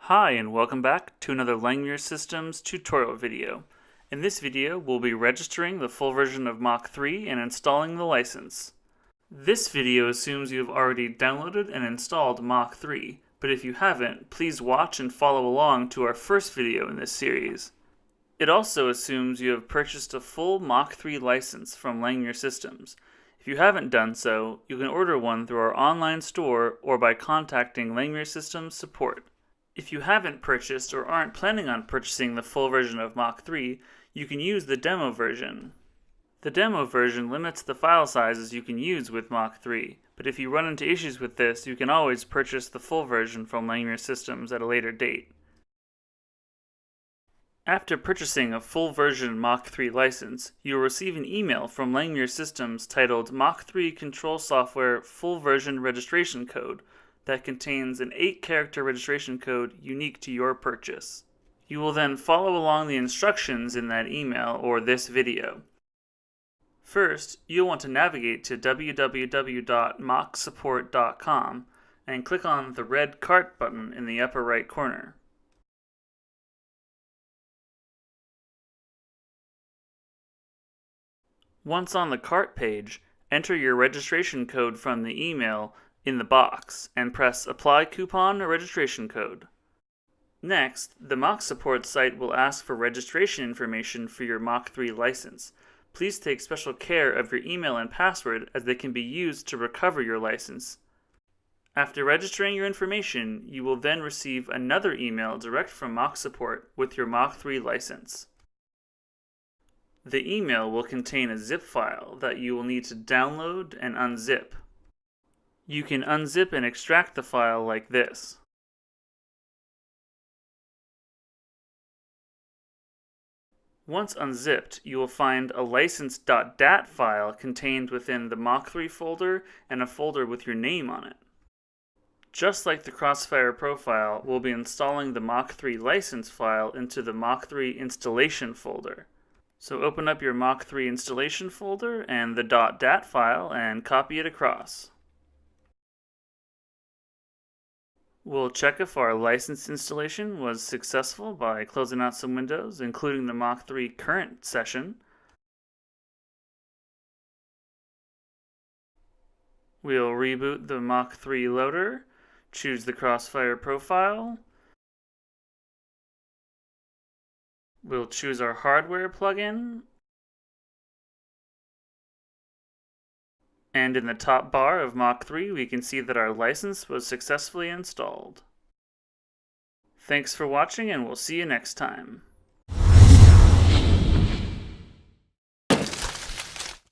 Hi and welcome back to another Langmuir Systems tutorial video. In this video we'll be registering the full version of Mach 3 and installing the license. This video assumes you have already downloaded and installed Mach 3, but if you haven't, please watch and follow along to our first video in this series. It also assumes you have purchased a full Mach 3 license from Langmuir Systems. If you haven't done so, you can order one through our online store or by contacting Langmuir Systems support. If you haven't purchased or aren't planning on purchasing the full version of Mach 3, you can use the demo version. The demo version limits the file sizes you can use with Mach 3, but if you run into issues with this, you can always purchase the full version from Langmuir Systems at a later date. After purchasing a full version Mach 3 license, you will receive an email from Langmuir Systems titled Mach 3 Control Software Full Version Registration Code that contains an 8-character registration code unique to your purchase. You will then follow along the instructions in that email or this video. First, you'll want to navigate to www.mach3support.com and click on the red cart button in the upper right corner. Once on the cart page, enter your registration code from the email in the box and press Apply Coupon or Registration Code. Next, the Mach support site will ask for registration information for your Mach 3 license. Please take special care of your email and password as they can be used to recover your license. After registering your information, you will then receive another email direct from Mach support with your Mach 3 license. The email will contain a zip file that you will need to download and unzip. You can unzip and extract the file like this. Once unzipped, you will find a license.dat file contained within the Mach 3 folder and a folder with your name on it. Just like the CrossFire profile, we'll be installing the Mach 3 license file into the Mach 3 installation folder. So open up your Mach 3 installation folder and the .dat file and copy it across. We'll check if our license installation was successful by closing out some windows, including the Mach 3 current session. We'll reboot the Mach 3 loader, choose the CrossFire profile. We'll choose our hardware plugin. And in the top bar of Mach 3, we can see that our license was successfully installed. Thanks for watching, and we'll see you next time.